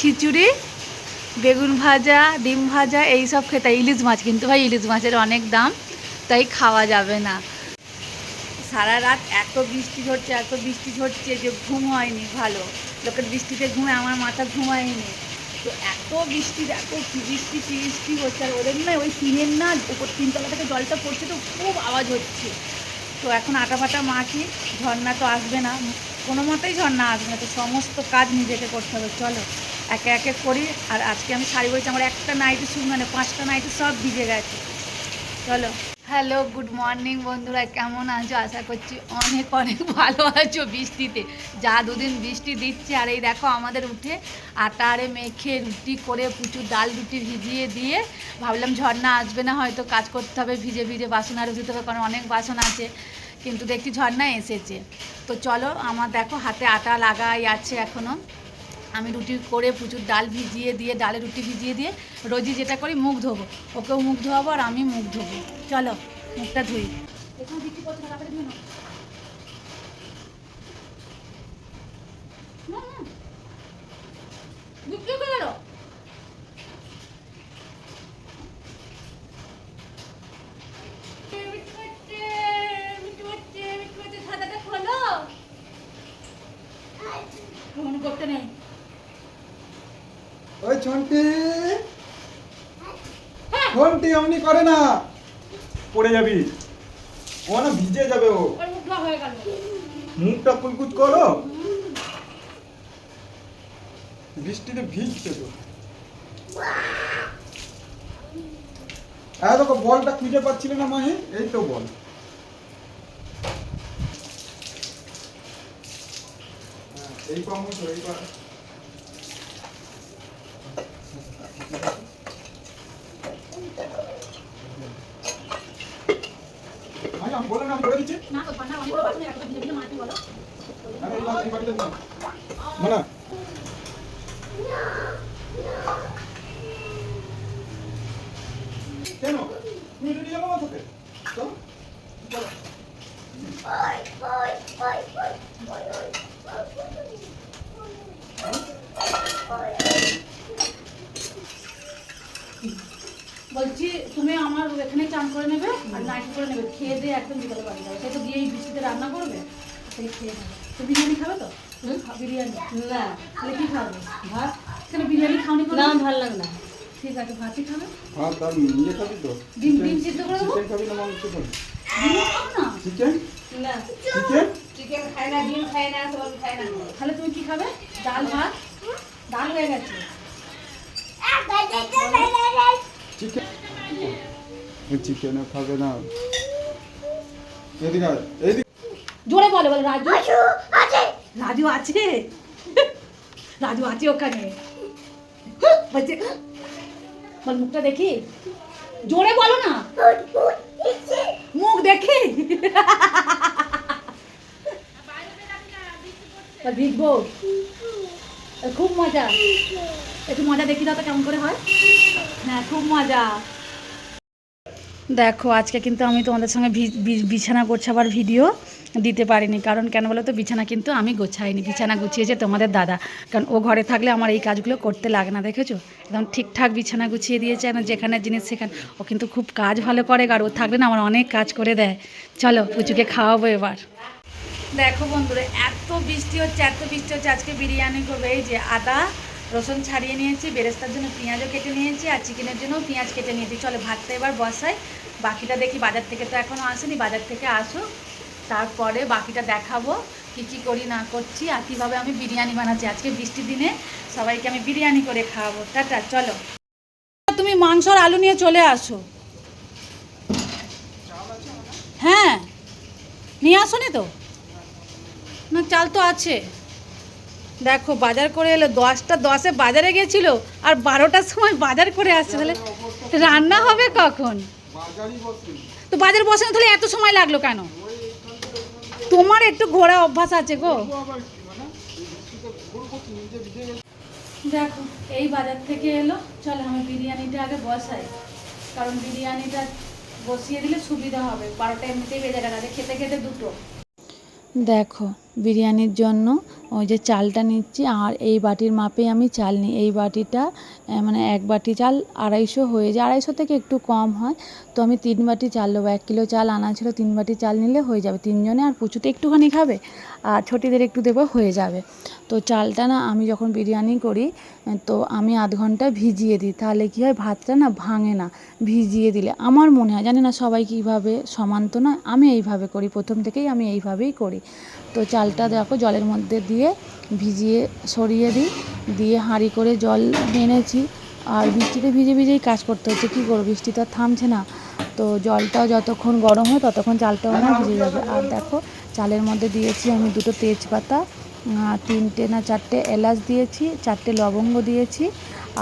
খিচুড়ি, বেগুন ভাজা, ডিম ভাজা এইসব খেতে। ইলিশ মাছ, কিন্তু ভাই ইলিশ মাছের অনেক দাম, তাই খাওয়া যাবে না। সারা রাত এত বৃষ্টি ঝরছে যে ঘুম হয়নি ভালো। লোকের বৃষ্টিতে ঘুমে, আমার মাথা ঘুমায়নি। তো এত বৃষ্টি, দেখো কি বৃষ্টি হচ্ছে। আর ওদের না ওই টিনের না উপর তিনতলা থেকে জলটা পড়ছে, তো খুব আওয়াজ হচ্ছে। তো এখন আটা ফাটা মাখি, ঝর্ণা তো আসবে না, কোনো মতেই ঝর্ণা আসবে না। তো সমস্ত কাজ নিজেকে করতে হবে। চলো একে একে করি। আর আজকে আমি শাড়ি পরেছি, আমার একটা নাইটি মানে 5টা নাইটি সব ভিজে গেছে। চলো। হ্যালো, গুড মর্নিং বন্ধুরা, কেমন আছো? আশা করছি অনেক অনেক ভালো আছো। বৃষ্টিতে যা দুদিন বৃষ্টি দিচ্ছে, আর এই দেখো আমাদের উঠে আটা আরে মেখে রুটি করে, প্রচুর ডাল রুটি ভিজিয়ে দিয়ে ভাবলাম ঝর্ণা আসবে না, হয়তো কাজ করতে হবে, ভিজে ভিজে বাসন আরও ধুতে হবে, কারণ অনেক বাসন আছে। কিন্তু দেখছি ঝর্ণা এসেছে। তো চলো, আমার দেখো হাতে আটা লাগাই আছে এখনও। আমি রুটি করে প্রচুর ডাল ভিজিয়ে দিয়ে, ডালে রুটি ভিজিয়ে দিয়ে রোজই যেটা করি, মুখ ধোবো, ওকেও মুখ ধোয়াবো আর আমি মুখ ধোবো। চলো মুখটা ধুই। এখানে বৃষ্টি পড়ছে না, তাড়াতাড়ি ধুয়ে নাও। বৃষ্টি করে গেল। ফোন করতে নেই। ওই ছন্টি, ছন্টি অমনি করে না, পড়ে যাবি। ও না ভিজে যাবে, ও মুখটা কুলকুচ করো, বৃষ্টিতে ভিজছে তো। দেখো বলটা খুঁজে পাচ্ছিলে না মাহি, এই তো বল। এই পামো তো, এই পা আমি বলে না, করে দিচ্ছি না তো পান্না অনেক বাসনে একটা ভিজে ভিজে মাটি বলো। আরে এই বাড়িতে না মানে কেন তুমি যদি যাবো আমার সাথে, চলো চলো। বলছি তুমি আমার এখানে চান করে নেবে আর নাইটি করে নেবে, খেয়ে দিয়ে একদম বিকালে বাড়ি যাবে। সেই তো গিয়ে এই বৃষ্টিতে রান্না করবে, সেই খেয়ে নেবে। তো বিরিয়ানি খাবে তো? বিরিয়ানি না, তাহলে কি খাবে? ভাত। তাহলে বিরিয়ানি খাওনি করে? না, ভালো লাগে না। ঠিক আছে, ভাতই খাবে। ভাত আর ইয়ে খাবি তো? ডিম সিদ্ধ করে দেবো। চিকেন খাবি না মাংস খাবি? ডিম খাবো না। চিকেন না, চিকেন চিকেন খায় না, ডিম খায় না, সব খায় না। তাহলে তুমি কি খাবে? ডাল ভাত। ডাল হয়ে গেছে। চিকেন, চিকেনও খাবে না। এদিকে আয়, এদিকে জোরে বলে বলে রাজু আছে। রাজু আছে, রাজু আছে ওখানে। বলছে বল, মুখটা দেখি, জোরে বলো না, মুখ দেখি। ভিজবো, খুব মজা। একটু মজা দেখি দাও তো কেমন করে হয়। হ্যাঁ, খুব মজা। দেখো আজকে কিন্তু আমি তোমাদের সঙ্গে বিছানা গোছাবার ভিডিও দিতে পারিনি, কারণ কেন বলো তো, বিছানা কিন্তু আমি গোছাইনি, বিছানা গুছিয়েছে তোমাদের দাদা। কারণ ও ঘরে থাকলে আমার এই কাজগুলো করতে লাগে না, দেখেছো একদম ঠিকঠাক বিছানা গুছিয়ে দিয়েছে না, যেখানে জিনিস সেখানে। ও কিন্তু খুব কাজ ভালো করে, আর ও থাকলে না আমার অনেক কাজ করে দেয়। চলো পুচুকে খাওয়াবো এবার। দেখো বন্ধুরা, এত বৃষ্টি হচ্ছে, আজকে বিরিয়ানি করবে। এই যে আদা রসুন ছাড়িয়ে নিয়েছি, বেরেস্তার জন্য পেঁয়াজও কেটে নিয়েছি, আর চিকেনের জন্য পেঁয়াজ কেটে নিয়েছি। চলো ভাতটা এবার বসাই, বাকিটা দেখি। বাজার থেকে তো এখনও আসেনি, বাজার থেকে আসুক, তারপরে বাকিটা দেখাবো কী কী করি না করছি, আর কীভাবে আমি বিরিয়ানি বানাচ্ছি। আজকে বৃষ্টির দিনে সবাইকে আমি বিরিয়ানি করে খাওয়াবো। টাটা। চলো তুমি মাংস আর আলু নিয়ে চলে আসো। হ্যাঁ, নিয়ে আসোনি তো? না, চাল তো আছে। দেখো বাজার করে এলো, 10টা 10-এ বাজারে গেছিল, আর 12টার সময় বাজার করে আসছে। তাহলে রান্না হবে কখন? তো বাজার বসে না, তাহলে এত সময় লাগলো কেন? তোমার একটু ঘোরা অভ্যাস আছে গো। দেখো এই বাজার থেকে এলো, চলো আমি বিরিয়ানিটা আগে বসাই, কারণ বিরিয়ানিটা বসিয়ে দিলে সুবিধা হবে। 12টা এমনিতেই বেজে গেছে, খেতে খেতে 2টো। দেখো বিরিয়ানির জন্য ওই যে চালটা নিচ্ছি, আর এই বাটির মাপে আমি চাল নিই। এই বাটিটা মানে এক বাটি চাল 250 হয়ে যায়, 250 থেকে একটু কম হয়। তো আমি 3 বাটি চাল নেবো, 1 কিলো চাল আনা ছিল, 3 বাটি চাল নিলে হয়ে যাবে 3 জনে। আর পুচু তো একটুখানি খাবে, আর ছোটিদের একটু দেবো, হয়ে যাবে। তো চালটা না আমি যখন বিরিয়ানি করি তো আমি আধ ঘন্টা ভিজিয়ে দিই, তাহলে কী হয় ভাতটা না ভাঙে না ভিজিয়ে দিলে। আমার মনে হয়, জানি না সবাই কীভাবে, সমান তো নয়, আমি এইভাবে করি, প্রথম থেকেই আমি এইভাবেই করি। তো চালটা দেখো জলের মধ্যে দিয়ে ভিজিয়ে সরিয়ে দিই, দিয়ে হাঁড়ি করে জল এনেছি। আর বৃষ্টিতে ভিজে ভিজেই কাজ করতে হচ্ছে, কী করবো, বৃষ্টি তো আর থামছে না। তো জলটাও যতক্ষণ গরম হয় ততক্ষণ চালটাও আমার ভিজে যাবে। আর দেখো চালের মধ্যে দিয়েছি আমি 2টো তেজপাতা, 3টে না 4টে এলাচ দিয়েছি, 4টে লবঙ্গ দিয়েছি,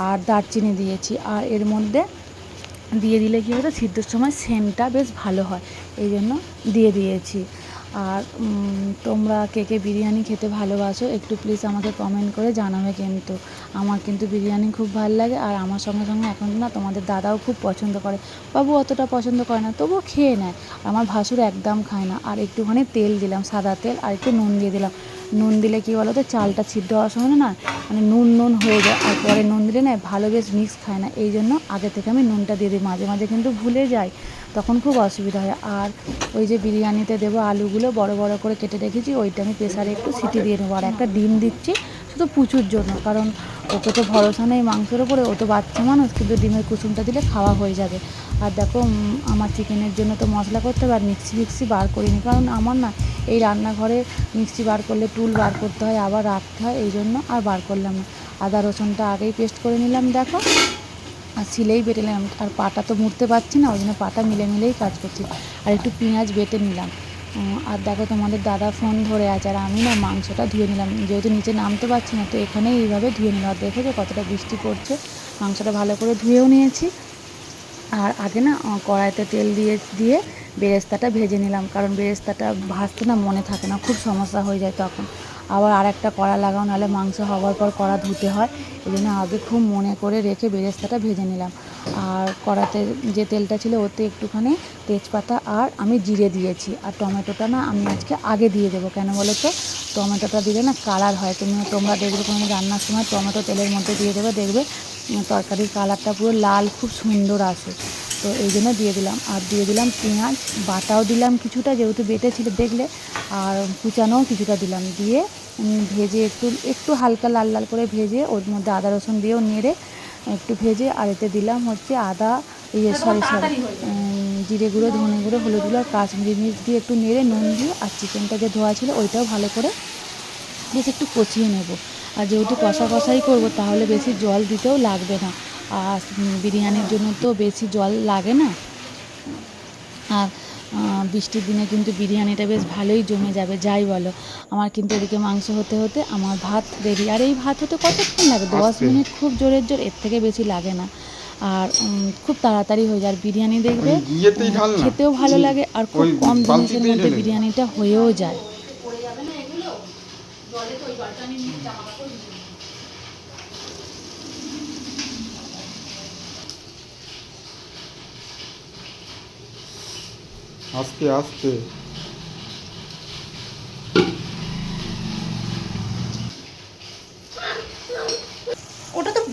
আর দারচিনি দিয়েছি। আর এর মধ্যে দিয়ে দিলে কী হতো, সিদ্ধর সময় সেন্টটা বেশ ভালো হয়, এই জন্য দিয়ে দিয়েছি। আর তোমরা কে কে বিরিয়ানি খেতে ভালোবাসো একটু প্লিজ আমাকে কমেন্ট করে জানাবে। কিন্তু আমার কিন্তু বিরিয়ানি খুব ভালো লাগে, আর আমার সঙ্গে সঙ্গে এখন না তোমাদের দাদাও খুব পছন্দ করে। বাবু অতটা পছন্দ করে না, তবুও খেয়ে নেয়। আমার ভাসুর একদম খায় না। আর একটুখানি তেল দিলাম, সাদা তেল, আর একটু নুন দিয়ে দিলাম। নুন দিলে কী বলো তো, চালটা সিদ্ধ হওয়ার সময় না মানে নুন নুন হয়ে যায়, আর পরে নুন দিলে না ভালো বেশ মিক্স খায় না, এই জন্য আগে থেকে আমি নুনটা দিয়ে দিই। মাঝে মাঝে কিন্তু ভুলে যাই, তখন খুব অসুবিধা হয়। আর ওই যে বিরিয়ানিতে দেবো আলুগুলো বড় বড় করে কেটে রেখেছি, ওইটা আমি প্রেসারে একটু সিটি দিয়ে নেবো। আর একটা ডিম দিচ্ছি শুধু পুচুর জন্য, কারণ ওকে তো ভরসা নেই মাংসের ওপরে, ও তো বাচ্চা মানুষ, কিন্তু ডিমের কুসুমটা দিলে খাওয়া হয়ে যাবে। আর দেখো আমার চিকেনের জন্য তো মশলা করতে হবে, আর মিক্সি বার করিনি, কারণ আমার না এই রান্নাঘরে মিক্সি বার করলে টুল বার করতে হয়, আবার রাখতে হয়, এই জন্য আর বার করলাম না। আদা রসুনটা আগেই পেস্ট করে নিলাম দেখো, আর শিলেই বেটে নিলাম। আর পাটা তো মুড়তে পারছি না, ওই জন্য পাটা মিলেই কাজ করছি। আর একটু পেঁয়াজ বেটে নিলাম। আর দেখো তোমাদের দাদা ফোন ধরে আছে, আর আমি না মাংসটা ধুয়ে নিলাম, যেহেতু নিচে নামতে পারছি না, তো এখানেই এইভাবে ধুয়ে নিলাম। আর দেখেছো কতটা বৃষ্টি পড়ছে, মাংসটা ভালো করে ধুয়েও নিয়েছি। আর আগে না কড়াইতে তেল দিয়ে বেরেস্তাটা ভেজে নিলাম, কারণ বেরেস্তাটা ভাজতে না মনে থাকে না, খুব সমস্যা হয়ে যায় তখন। আবার আরেকটা কড়া লাগাও, নাহলে মাংস হওয়ার পর কড়া ধুতে হয়, এই জন্য আগে খুব মনে করে রেখে বেরেস্তাটা ভেজে নিলাম। আর কড়াতে যে তেলটা ছিল ওতে একটুখানি তেজপাতা আর আমি জিরে দিয়েছি। আর টমেটোটা না আমি আজকে আগে দিয়ে দেবো, কেন বলো তো, টমেটোটা দিলে না কালার হয়। তোমরা দেখবে কোনো রান্নার সময় টমেটো তেলের মধ্যে দিয়ে দেবে, দেখবে তরকারির কালারটা পুরো লাল খুব সুন্দর আসে। তো এই জন্য দিয়ে দিলাম। আর দিয়ে দিলাম পেঁয়াজ বাটাও দিলাম কিছুটা, যেহেতু বেটে ছিল দেখলে, আর কুচানোও কিছুটা দিলাম। দিয়ে ভেজে একটু হালকা লাল লাল করে ভেজে ওর মধ্যে আদা রসুন দিয়েও নেড়ে একটু ভেজে, আর এতে দিলাম হচ্ছে সরি জিরে গুঁড়ো, ধনে গুঁড়ো, হলুদ গুঁড়ো, আর কাশ্মীরি মির্চ দিয়ে একটু নেড়ে নুন দিয়ে, আর চিকেনটা যে ধোয়া ছিল ওইটাও ভালো করে বেশ একটু কষিয়ে নেব। আর যেহেতু কষাই করব, তাহলে বেশি জল দিতেও লাগবে না, আর বিরিয়ানির জন্য তো বেশি জল লাগে না। আর বৃষ্টির দিনে কিন্তু বিরিয়ানিটা বেশ ভালোই জমে যাবে, যাই বলো। আমার কিন্তু এদিকে মাংস হতে হতে আমার ভাত রেডি। আর এই ভাত হতে কতক্ষণ লাগে, 10 মিনিট, খুব জোরের জোর, এর থেকে বেশি লাগে না। আর খুব তাড়াতাড়ি হয়ে যায়। আর বিরিয়ানি দেখবে খেতেও ভালো লাগে, আর খুব কম জিনিসের মধ্যে বিরিয়ানিটা হয়েও যায়। আস্তে আস্তে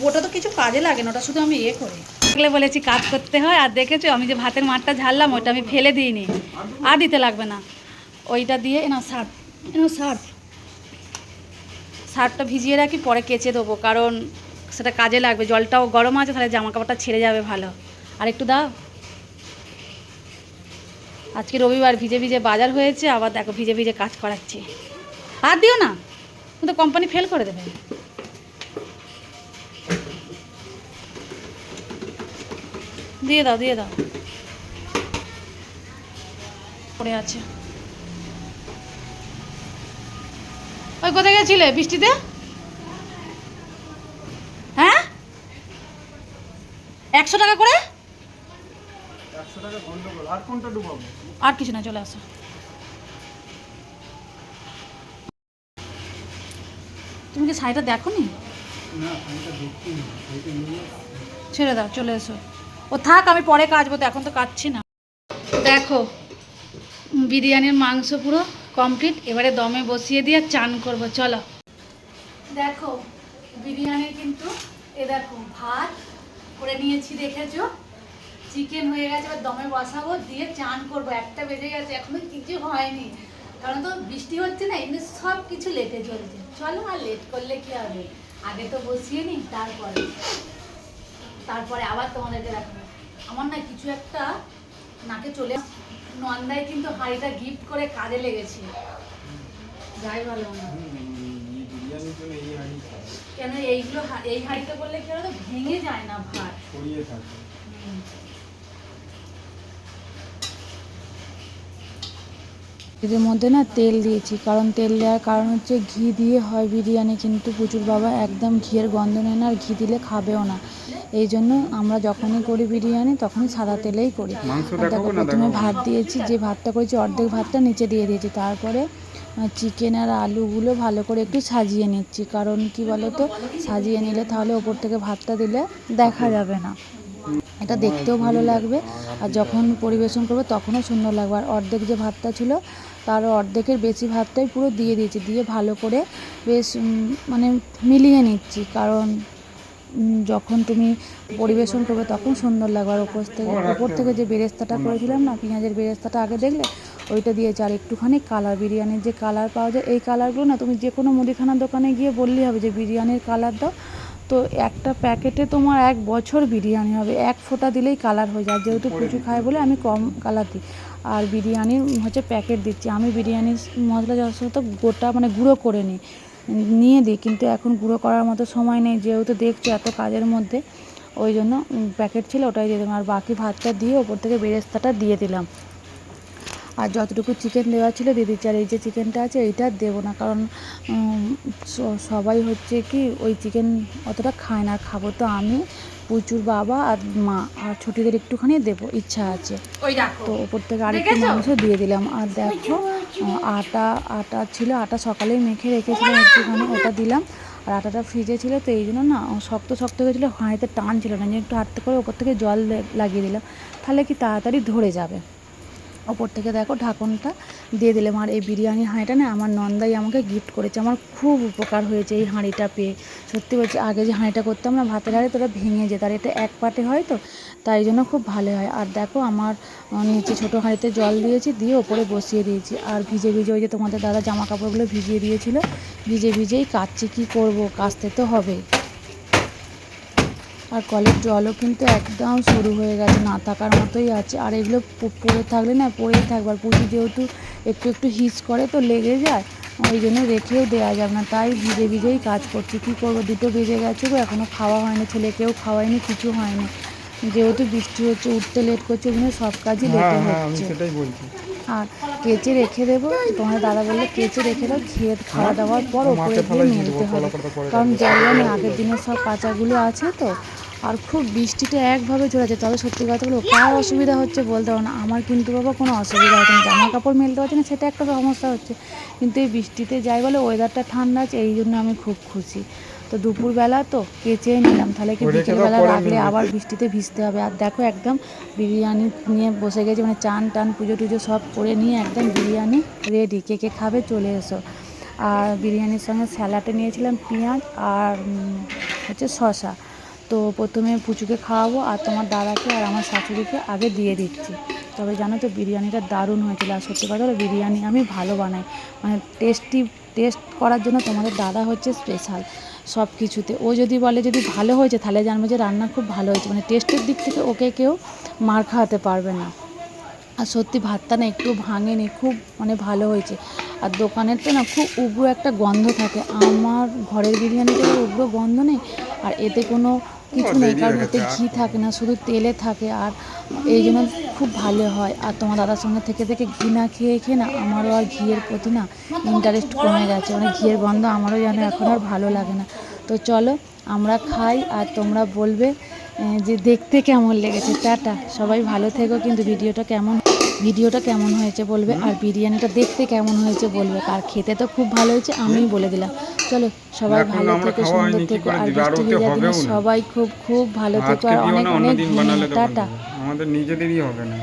ওটা তো কিছু কাজে লাগে না, ওটা শুধু আমি করি। দেখলে বলেছি কাজ করতে হয়। আর দেখেছো আমি যে ভাতের মাঠটা ঝাড়লাম, ওইটা আমি ফেলে দিইনি, আর দিতে লাগবে না। ওইটা দিয়ে সার্ফটা ভিজিয়ে রাখি, পরে কেচে দেবো, কারণ সেটা কাজে লাগবে। জলটাও গরম আছে, তাহলে জামা কাপড়টা ছেড়ে যাবে ভালো। আর একটু দাও। আজকে রবিবার, ভিজে ভিজে বাজার হয়েছে, আবার দেখো ভিজে ভিজে কাজ করাচ্ছি। আর দিও না, কিন্তু কোম্পানি ফেল করে দেবে। দিয়ে দাও পড়ে আছে। ওই কোথায় গেছিলে বৃষ্টিতে? হ্যাঁ, 100 টাকা করে। 100 টাকা গন্ডগোল, আর কোনটা ডুবাবো? আর কিছু না, চলে আসো। তুমি কি শাড়িটা দেখো নি? না, শাড়িটা দেখছি না, শাড়িটা নিয়ে ছেড়ে দাও, চলে এসো। ও থাক, আমি পরে কাচবো, তো এখন তো কাচ্ছি না। দেখো বিরিয়ানির মাংস পুরো কমপ্লিট। এবারে দমে বসিয়ে দিয়ে চান করব। চলো দেখো বিরিয়ানি কিন্তু দেখো ভাত করে নিয়েছি, দেখেছো, চিকেন হয়ে গেছে, এবার দমে বসাবো দিয়ে চান করব। 1টা বেজে গেছে, এখনো কিছু হয়নি, কারণ তো বৃষ্টি হচ্ছে না, এমনি সব কিছু লেটে চলছে। চলো আর লেট করলে কি হবে, আগে তো বসিয়ে নিই, তারপরে আবার তোমাদেরকে দেখাবো। আমার না কিছু একটা নাকে চলে, নন্দাই কিন্তু হাঁড়িটা গিফট করে কাজে লেগেছে, যাই ভালো না কেন এইগুলো, এই হাঁড়িতে করলে কি হলো, ভেঙে যায় না ভাত, ছড়িয়ে থাকে। এর মধ্যে না তেল দিয়েছি, কারণ তেল দেওয়ার কারণ হচ্ছে ঘি দিয়ে হয় বিরিয়ানি, কিন্তু পুচুর বাবা একদম ঘিয়ের গন্ধ নেয় না, আর ঘি দিলে খাবেও না। এই জন্য আমরা যখনই করি বিরিয়ানি তখনই সাদা তেলেই করি। দেখো প্রথমে ভাত দিয়েছি, যে ভাতটা করেছি অর্ধেক ভাতটা নিচে দিয়ে দিয়েছি, তারপরে চিকেন আর আলুগুলো ভালো করে একটু সাজিয়ে নিচ্ছি, কারণ কি বলো তো, সাজিয়ে নিলে তাহলে ওপর থেকে ভাতটা দিলে দেখা যাবে না, এটা দেখতেও ভালো লাগবে, আর যখন পরিবেশন করবে তখনও সুন্দর লাগবে। আর অর্ধেক যে ভাতটা ছিল তার অর্ধেকের বেশি ভাতটাই পুরো দিয়ে দিয়েছি, দিয়ে ভালো করে বেশ মানে মিলিয়ে নিচ্ছি, কারণ যখন তুমি পরিবেশন করবে তখন সুন্দর লাগবে। আর ওপর থেকে যে বেরেস্তাটা করেছিলাম না, পেঁয়াজের বেরেস্তাটা আগে দেখলে, ওইটা দিয়েছি। আর একটুখানি কালার, বিরিয়ানির যে কালার পাওয়া যায়, এই কালারগুলো না তুমি যে কোনো মুদিখানার দোকানে গিয়ে বললেই হবে যে বিরিয়ানির কালার দাও, তো একটা প্যাকেটে তোমার 1 বছর বিরিয়ানি হবে, 1 ফোঁটা দিলেই কালার হয়ে যায়। যেহেতু প্রচুর খায় বলে আমি কম কালার দিই। আর বিরিয়ানির হচ্ছে প্যাকেট দিচ্ছি, আমি বিরিয়ানির মশলা যথাযথ গোটা মানে গুঁড়ো করে নিয়ে দিই, কিন্তু এখন গুঁড়ো করার মতো সময় নেই, যেহেতু দেখছো এত কাজের মধ্যে, ওই জন্য প্যাকেট ছিল ওটাই দিয়ে দিলাম। আর বাকি ভাতটা দিয়ে ওপর থেকে বেরেস্তাটা দিয়ে দিলাম, আর যতটুকু চিকেন দেওয়া ছিল দিয়ে দিচ্ছি। আর এই যে চিকেনটা আছে এইটা দেবো না, কারণ সবাই হচ্ছে কি ওই চিকেন অতটা খায় না, খাবো তো আমি, পুচুর বাবা আর মা, আর ছুটিদের একটুখানি দেবো ইচ্ছা আছে, তো ওপর থেকে আরেকটু মাংস দিয়ে দিলাম। আর দেখো আটা ছিল, আটা সকালেই মেখে রেখেছিলাম একটুখানি, ওটা দিলাম। আর আটাটা ফ্রিজে ছিল, তো এই জন্য না শক্ত শক্ত হয়েছিলো, হাঁড়িতে টান ছিল না, যে একটু হাতে করে ওপর থেকে জল লাগিয়ে দিলাম, তাহলে কি তাড়াতাড়ি ধরে যাবে। ওপর থেকে দেখো ঢাকনটা দিয়ে দিলাম। আর এই বিরিয়ানির হাঁড়িটা না আমার নন্দাই আমাকে গিফট করেছে, আমার খুব উপকার হয়েছে এই হাঁড়িটা পেয়ে, সত্যি বলছি। আগে যে হাঁড়িটা করতাম না ভাতের হাঁড়ি, তোরা ভেঙে যেত, আর এটা 1 পাটে হয়, তো তাই জন্য খুব ভালো হয়। আর দেখো আমার নিচে ছোটো হাঁড়িতে জল দিয়েছি, দিয়ে ওপরে বসিয়ে দিয়েছি। আর ভিজে ওই যে তোমাদের দাদা জামা কাপড়গুলো ভিজিয়ে দিয়েছিল, ভিজেই কাচছি, কী করবো, কাচতে তো হবে। আর কলের জলও কিন্তু একদম শুরু হয়ে গেছে, না থাকার মতোই আছে। আর এগুলো পড়ে থাকলে না পড়েই থাকবে, আর পুজো যেহেতু একটু হিস করে তো লেগে যায়, ওই জন্য রেখেও দেওয়া যাবে না, তাই ভিজেই কাজ করছি। কী করবো, 2টো বেজে গেছে গো, এখনও খাওয়া হয়নি, ছেলেকেও খাওয়াইনি, কিছু হয়নি, যেহেতু বৃষ্টি হচ্ছে, উঠতে লেট করছে, ওই জন্য সব কাজই লেটে হচ্ছে। আর কেচে রেখে দেবো, তোমার দাদা বললে কেচে রেখে দাও, খাওয়া দাওয়ার পর ওপরে দিয়ে মেলতে হবে, কারণ জায়গা নেই, আগের দিনের সব কাঁচাগুলো আছে তো। আর খুব বৃষ্টিটা একভাবে চলেছে, তবে সত্যি কথা বলো কার অসুবিধা হচ্ছে বলতে পারো না, আমার কিন্তু বাবা কোনো অসুবিধা হচ্ছে না, জামা কাপড় মেলতে পারছি না সেটা একটা সমস্যা হচ্ছে, কিন্তু এই বৃষ্টিতে যাই বলে ওয়েদারটা ঠান্ডা আছে, এই জন্য আমি খুব খুশি। তো দুপুরবেলা তো কেচেই নিলাম, তাহলে কি বিকেলবেলা রাখলে আবার বৃষ্টিতে ভিজতে হবে। আর দেখো একদম বিরিয়ানি নিয়ে বসে গেছি, মানে চান টান পুজো টুজো সব করে নিয়ে একদম বিরিয়ানি রেডি, কে খাবে চলে এসো। আর বিরিয়ানির সঙ্গে স্যালাডে নিয়েছিলাম পেঁয়াজ আর হচ্ছে শসা, তো প্রথমে পুচুকে খাওয়াবো, আর তোমার দাদাকে আর আমার শাশুড়িকে আগে দিয়ে দিচ্ছি। তবে জানো তো বিরিয়ানিটা দারুণ হয়েছিল, আর সত্যি কথা হলো বিরিয়ানি আমি ভালো বানাই, মানে টেস্ট করার জন্য তোমাদের দাদা হচ্ছে স্পেশাল সব কিছুতে। ও যদি বলে যদি ভালো হয়েছে তাহলে জানবো যে রান্না খুব ভালো হয়েছে, মানে টেস্টের দিক থেকে ওকে কেউ মার খাওয়াতে পারবে না। আর সত্যি ভাতটা না একটু ভাঙেনি, খুব মানে ভালো হয়েছে। আর দোকানেরটা না খুব উগ্র একটা গন্ধ থাকে, আমার ঘরের বিরিয়ানিতে উগ্র গন্ধ নেই, আর এতে কোনো কিছু নেই, কারণ এতে ঘি থাকে না, শুধু তেলে থাকে, আর এই জন্য খুব ভালো হয়। আর তোমার দাদার সঙ্গে থেকে ঘি না খেয়ে না আমারও আর ঘিয়ের প্রতি না ইন্টারেস্ট কমে গেছে, মানে ঘিয়ের গন্ধ আমারও যেন এখন আর ভালো লাগে না। তো চলো আমরা খাই, আর তোমরা বলবে যে দেখতে কেমন লেগেছে। টাটা, সবাই ভালো থেকো, কিন্তু ভিডিওটা কেমন হয়েছে বলবে, আর বিরিয়ানিটা দেখতে কেমন হয়েছে বলবে, আর খেতে তো খুব ভালো হয়েছে আমিই বলে দিলাম। চলো সবাই ভালো থেকো, সুন্দর থেকো, আর বৃষ্টি ভেজা দিনে সবাই খুব ভালো থেকো, আর অনেক ঘুমিয়ে। টাটা। আমাদের নিজেদেরই হবে না।